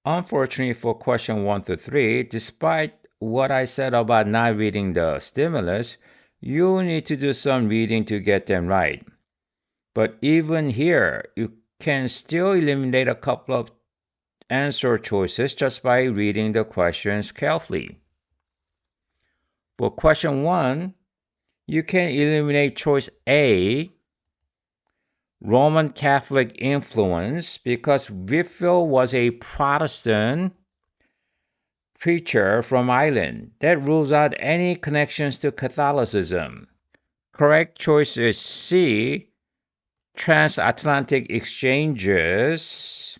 Unfortunately for question 1 to 3, despite what I said about not reading the stimulus, you need to do some reading to get them right. But even here, you can still eliminate a couple of answer choices just by reading the questions carefully. For question 1, you can eliminate choice A, Roman Catholic influence, because Whitfield was a Protestant preacher from Ireland. That rules out any connections to Catholicism. Correct choice is C, transatlantic exchanges,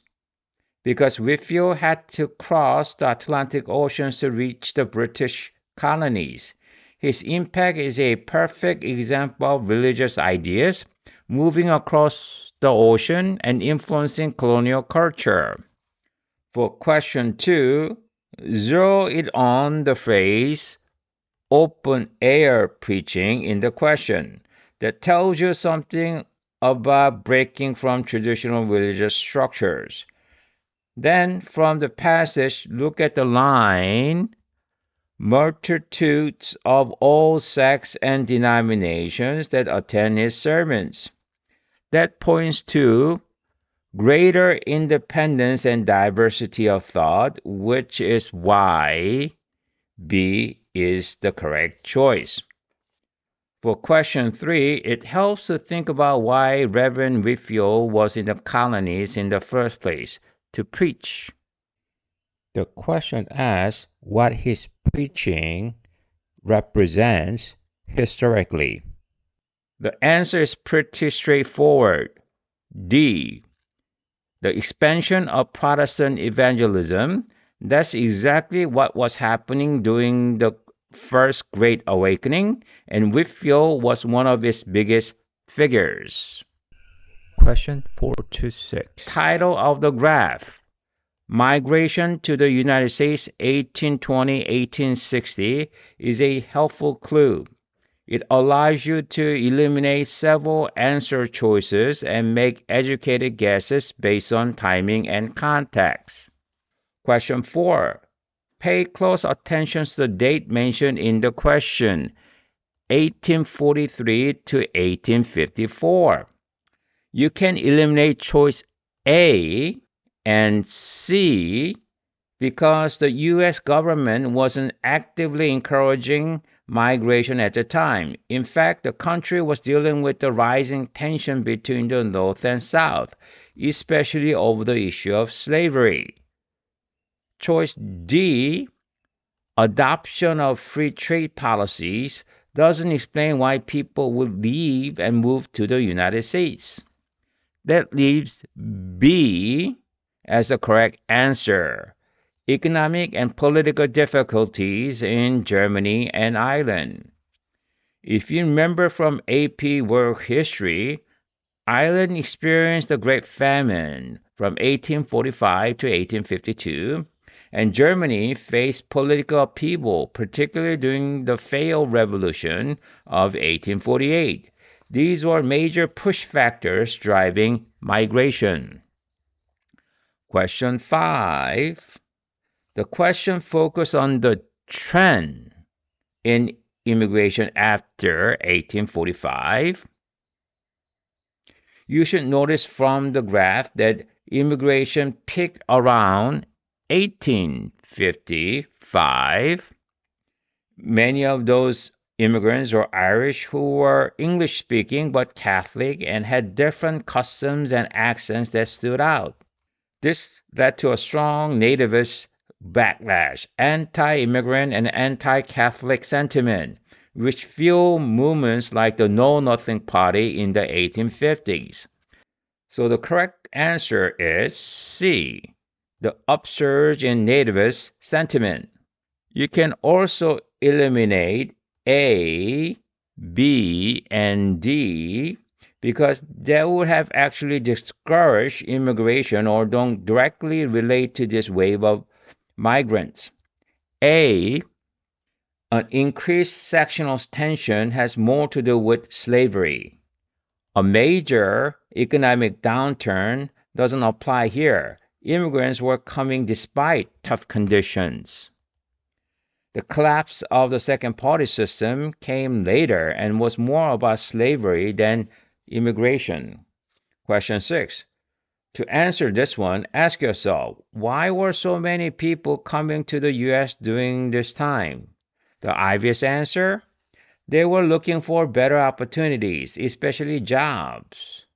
because Whitfield had to cross the Atlantic Oceans to reach the British colonies. His impact is a perfect example of religious ideas moving across the ocean and influencing colonial culture. For question 2, zero it on the phrase open air preaching in the question. That tells you something about breaking from traditional religious structures. Then, from the passage, look at the line multitudes of all sects and denominations that attend his sermons. That points to greater independence and diversity of thought, which is why B is the correct choice. For question 3, it helps to think about why Reverend Whitfield was in the colonies in the first place, to preach. The question asks what his preaching represents historically. The answer is pretty straightforward. D. The expansion of Protestant evangelism. That's exactly what was happening during the First Great Awakening, and Whitfield was one of its biggest figures. Question 4 to 6. Title of the graph: Migration to the United States 1820-1860 is a helpful clue. It allows you to eliminate several answer choices and make educated guesses based on timing and context. Question 4. Pay close attention to the date mentioned in the question, 1843 to 1854. You can eliminate choice A and C because the U.S. government wasn't actively encouraging migration at the time. In fact, the country was dealing with the rising tension between the North and South, especially over the issue of slavery. Choice D, adoption of free trade policies, doesn't explain why people would leave and move to the United States. That leaves B as the correct answer. Economic and political difficulties in Germany and Ireland. If you remember from AP World History, Ireland experienced the Great Famine from 1845 to 1852, and Germany faced political upheaval, particularly during the failed revolution of 1848. These were major push factors driving migration. Question 5. The question focused on the trend in immigration after 1845. You should notice from the graph that immigration peaked around 1855. Many of those immigrants were Irish who were English speaking but Catholic and had different customs and accents that stood out. This led to a strong nativist backlash, anti-immigrant and anti-Catholic sentiment, which fueled movements like the Know Nothing Party in the 1850s. So the correct answer is C, the upsurge in nativist sentiment. You can also eliminate A, B, and D because that would have actually discouraged immigration or don't directly relate to this wave of migrants. A, an increased sectional tension has more to do with slavery. A major economic downturn doesn't apply here. Immigrants were coming despite tough conditions. The collapse of the second party system came later and was more about slavery than immigration. Question 6. To answer this one, ask yourself, why were so many people coming to the US during this time? The obvious answer? They were looking for better opportunities, especially jobs.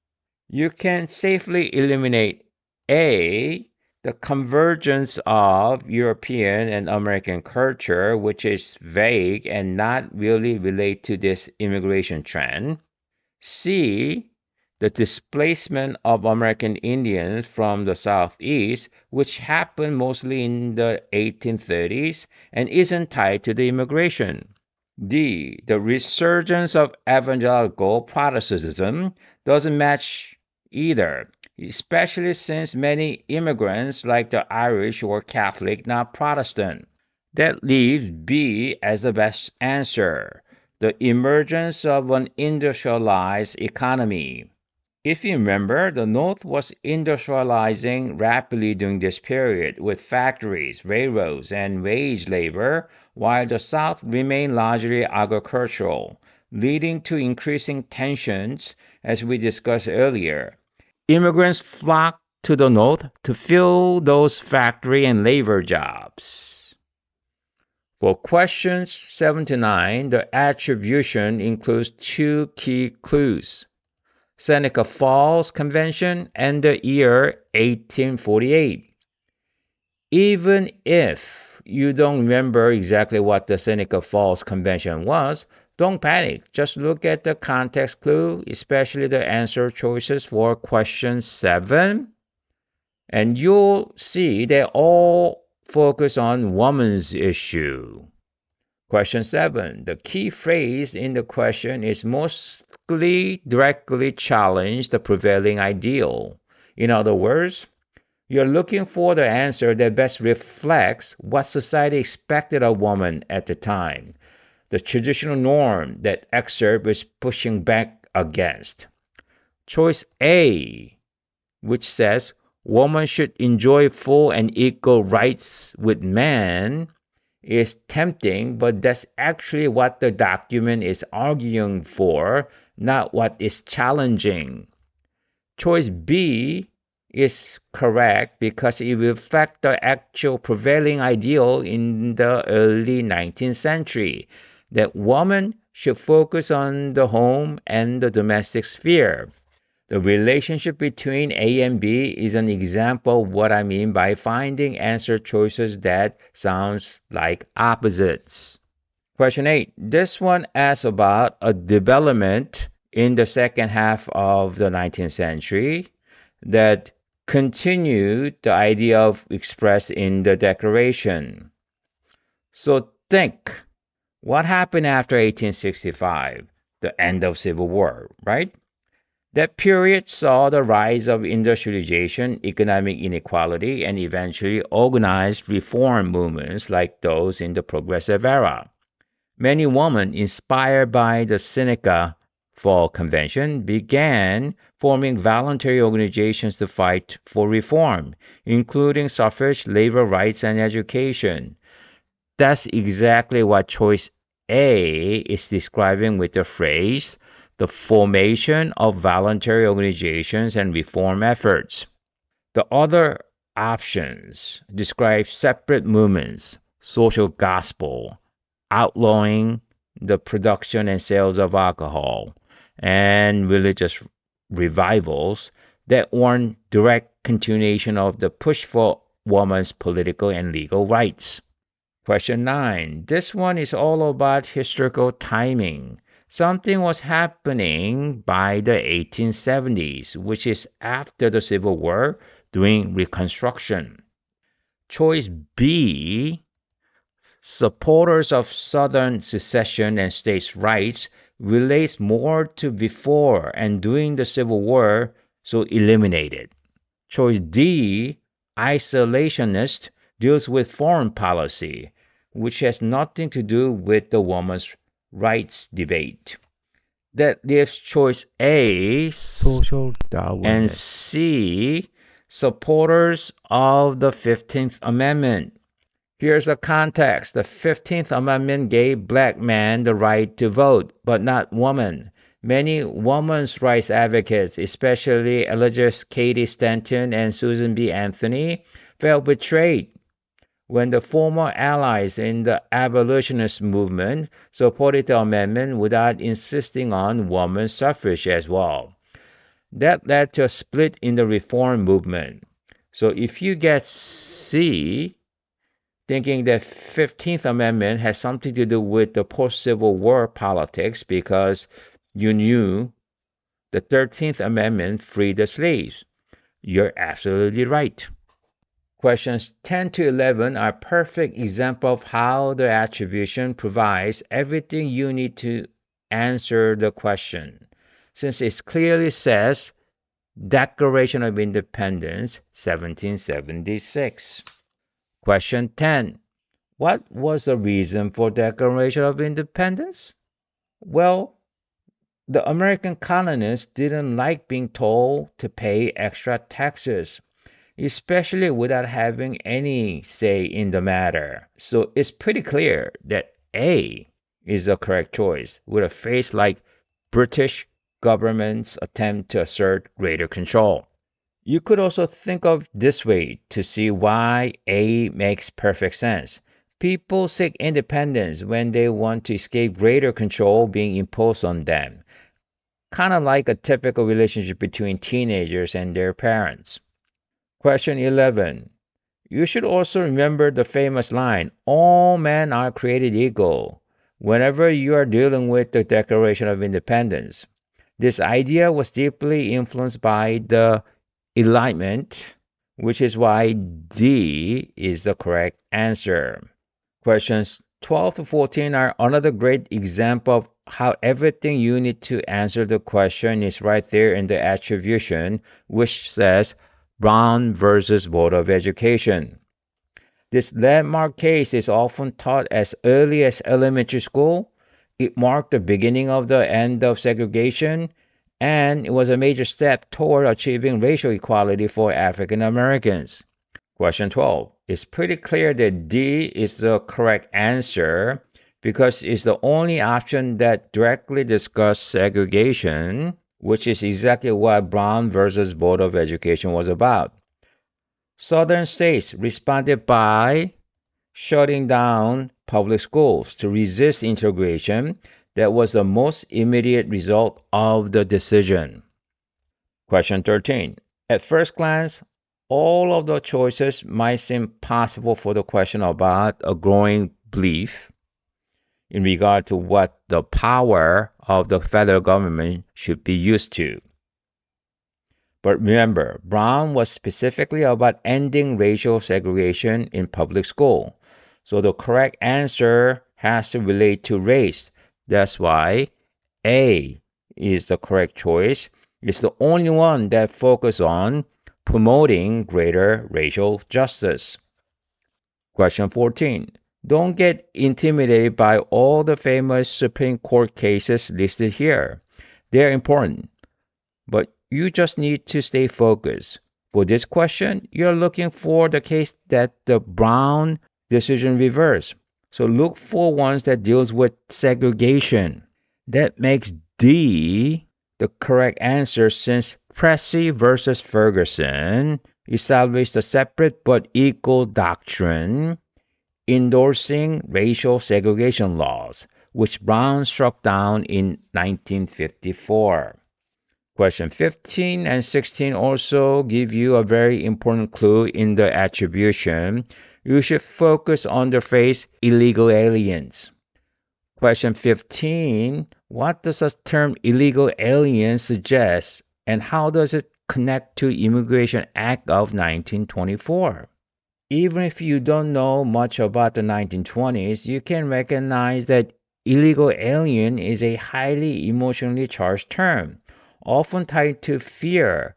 You can safely eliminate A, the convergence of European and American culture, which is vague and not really related to this immigration trend. C, the displacement of American Indians from the Southeast, which happened mostly in the 1830s and isn't tied to the immigration. D, the resurgence of evangelical Protestantism doesn't match either, especially since many immigrants, like the Irish, were Catholic, not Protestant. That leaves B as the best answer, the emergence of an industrialized economy. If you remember, the North was industrializing rapidly during this period with factories, railroads, and wage labor, while the South remained largely agricultural, leading to increasing tensions, as we discussed earlier. Immigrants flocked to the North to fill those factory and labor jobs. For questions 7 to 9, the attribution includes two key clues. Seneca Falls Convention and the year 1848. Even if you don't remember exactly what the Seneca Falls Convention was, don't panic. Just look at the context clue, especially the answer choices for question 7, and you'll see they all focus on women's issue. Question 7. The key phrase in the question is mostly directly challenge the prevailing ideal. In other words, you're looking for the answer that best reflects what society expected of woman at the time, the traditional norm that excerpt is pushing back against. Choice A, which says woman should enjoy full and equal rights with man, is tempting, but that's actually what the document is arguing for, not what is challenging. Choice B is correct because it reflects the actual prevailing ideal in the early 19th century that women should focus on the home and the domestic sphere. The relationship between A and B is an example of what I mean by finding answer choices that sounds like opposites. Question 8. This one asks about a development in the second half of the 19th century that continued the idea of expressed in the Declaration. So think, what happened after 1865, the end of Civil War, right? That period saw the rise of industrialization, economic inequality, and eventually organized reform movements like those in the Progressive Era. Many women, inspired by the Seneca Fall Convention, began forming voluntary organizations to fight for reform, including suffrage, labor rights, and education. That's exactly what choice A is describing with the phrase the formation of voluntary organizations and reform efforts. The other options describe separate movements, social gospel, outlawing the production and sales of alcohol, and religious revivals that weren't direct continuation of the push for women's political and legal rights. Question 9. This one is all about historical timing. Something was happening by the 1870s, which is after the Civil War, during Reconstruction. Choice B, supporters of Southern secession and states' rights, relates more to before and during the Civil War, so eliminated. Choice D, isolationist, deals with foreign policy, which has nothing to do with the women's rights debate. That leaves choice A social and Darwinism. C, supporters of the 15th Amendment. Here's the context. The 15th Amendment gave black men the right to vote, but not women. Many women's rights advocates, especially Elizabeth Cady Stanton and Susan B. Anthony, felt betrayed when the former allies in the abolitionist movement supported the amendment without insisting on women's suffrage as well. That led to a split in the reform movement. So if you get C, thinking that 15th Amendment has something to do with the post-Civil War politics because you knew the 13th Amendment freed the slaves. You're absolutely right. Questions 10 to 11 are perfect example of how the attribution provides everything you need to answer the question. Since it clearly says Declaration of Independence, 1776. Question 10. What was the reason for Declaration of Independence? Well, the American colonists didn't like being told to pay extra taxes, especially without having any say in the matter. So it's pretty clear that A is the correct choice, with a phrase like British government's attempt to assert greater control. You could also think of this way to see why A makes perfect sense. People seek independence when they want to escape greater control being imposed on them, kind of like a typical relationship between teenagers and their parents. Question 11. You should also remember the famous line, all men are created equal, whenever you are dealing with the Declaration of Independence. This idea was deeply influenced by the Enlightenment, which is why D is the correct answer. Questions 12 to 14 are another great example of how everything you need to answer the question is right there in the attribution, which says Brown versus Board of Education. This landmark case is often taught as early as elementary school. It marked the beginning of the end of segregation, and it was a major step toward achieving racial equality for African Americans. Question 12. It's pretty clear that D is the correct answer because it's the only option that directly discusses segregation, which is exactly what Brown versus Board of Education was about. Southern states responded by shutting down public schools to resist integration. That was the most immediate result of the decision. Question 13. At first glance, all of the choices might seem possible for the question about a growing belief in regard to what the power of the federal government should be used to. But remember, Brown was specifically about ending racial segregation in public school. So the correct answer has to relate to race. That's why A is the correct choice. It's the only one that focuses on promoting greater racial justice. Question 14. Don't get intimidated by all the famous Supreme Court cases listed here. They're important, but you just need to stay focused. For this question, you're looking for the case that the Brown decision reversed. So look for ones that deals with segregation. That makes D the correct answer since Plessy versus Ferguson established a separate but equal doctrine endorsing racial segregation laws, which Brown struck down in 1954. Question 15 and 16 also give you a very important clue in the attribution. You should focus on the phrase illegal aliens. Question 15. What does the term illegal alien suggest and how does it connect to Immigration Act of 1924? Even if you don't know much about the 1920s, you can recognize that illegal alien is a highly emotionally charged term, often tied to fear,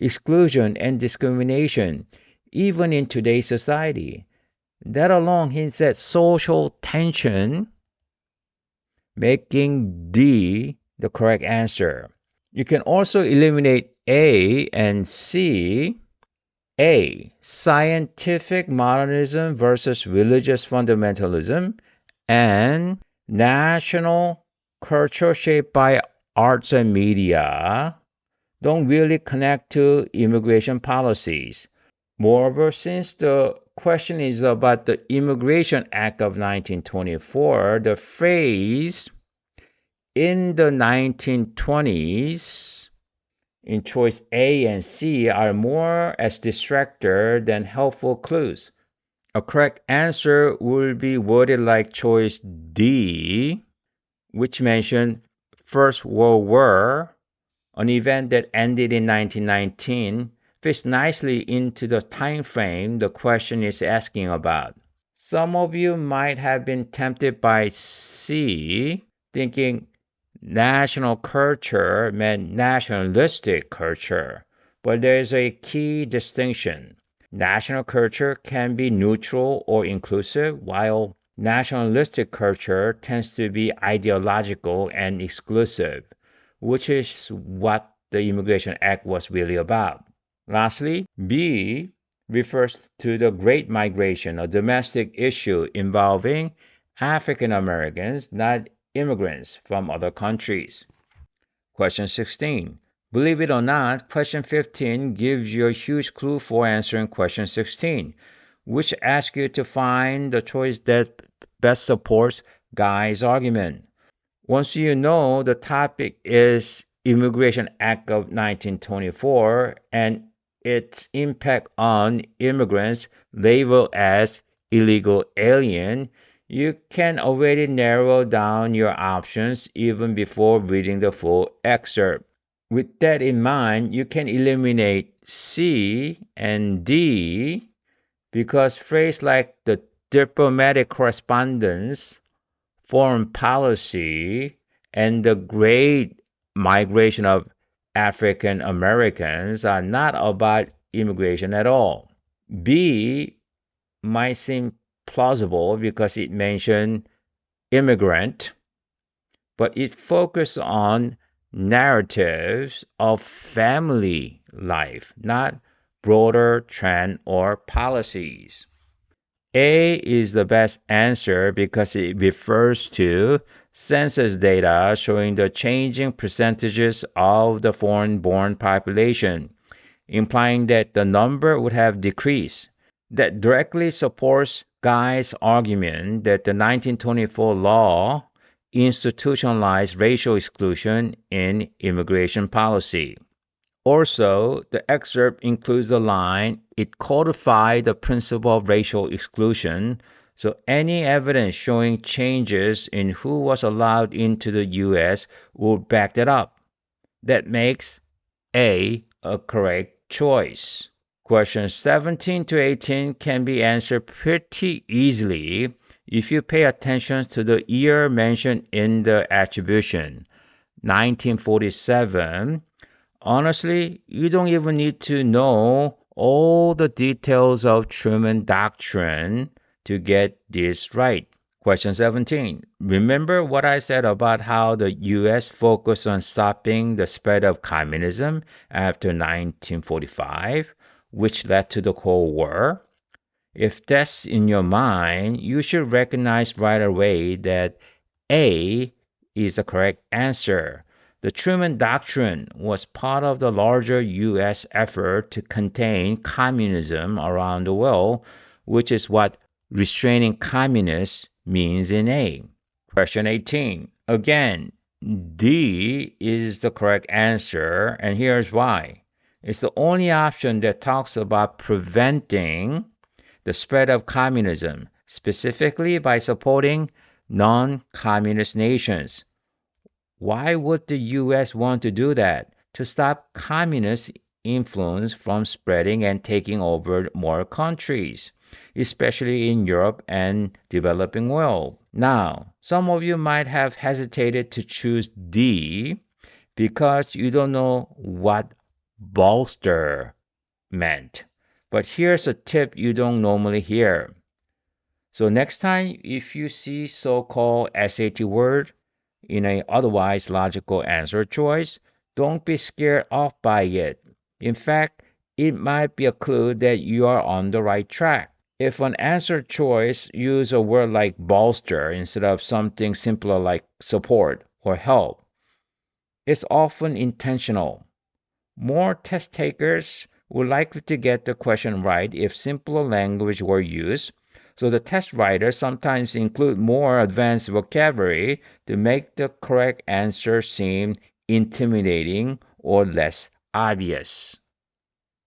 exclusion, and discrimination, even in today's society. That alone hints at social tension, making D the correct answer. You can also eliminate A and C A. Scientific modernism versus religious fundamentalism, and national culture shaped by arts and media don't really connect to immigration policies. Moreover, since the question is about the Immigration Act of 1924, the phrase in the 1920s in choice A and C are more as distractor than helpful clues. A correct answer would be worded like choice D, which mentioned First World War, an event that ended in 1919, fits nicely into the time frame the question is asking about. Some of you might have been tempted by C, thinking national culture meant nationalistic culture, but there's a key distinction. National culture can be neutral or inclusive, while nationalistic culture tends to be ideological and exclusive, which is what the Immigration Act was really about. Lastly, B refers to the Great Migration, a domestic issue involving African Americans, not immigrants from other countries. Question 16. Believe it or not, question 15 gives you a huge clue for answering question 16, which asks you to find the choice that best supports Guy's argument. Once you know the topic is Immigration Act of 1924 and its impact on immigrants labeled as illegal alien, you can already narrow down your options even before reading the full excerpt. With that in mind, you can eliminate C and D because phrases like the diplomatic correspondence, foreign policy, and the great migration of African Americans are not about immigration at all. B might seem plausible because it mentioned immigrant, but it focused on narratives of family life, not broader trend or policies. A is the best answer because it refers to census data showing the changing percentages of the foreign-born population, implying that the number would have decreased. That directly supports Guy's argument that the 1924 law institutionalized racial exclusion in immigration policy. Also, the excerpt includes the line, it codified the principle of racial exclusion, so any evidence showing changes in who was allowed into the U.S. would back that up. That makes A correct choice. Questions 17 to 18 can be answered pretty easily if you pay attention to the year mentioned in the attribution, 1947. Honestly, you don't even need to know all the details of Truman Doctrine to get this right. Question 17. Remember what I said about how the US focused on stopping the spread of communism after 1945, which led to the Cold War? If that's in your mind, you should recognize right away that A is the correct answer. The Truman Doctrine was part of the larger U.S. effort to contain communism around the world, which is what restraining communists means in A. Question 18. Again, D is the correct answer, and here's why. It's the only option that talks about preventing the spread of communism, specifically by supporting non-communist nations. Why would the US want to do that? To stop communist influence from spreading and taking over more countries, especially in Europe and developing world. Now, some of you might have hesitated to choose D because you don't know what bolster meant. But here's a tip you don't normally hear. So next time if you see so-called SAT word in a otherwise logical answer choice, don't be scared off by it. In fact, it might be a clue that you are on the right track. If an answer choice use a word like bolster instead of something simpler like support or help, it's often intentional. More test takers were likely to get the question right if simpler language were used, so the test writers sometimes include more advanced vocabulary to make the correct answer seem intimidating or less obvious.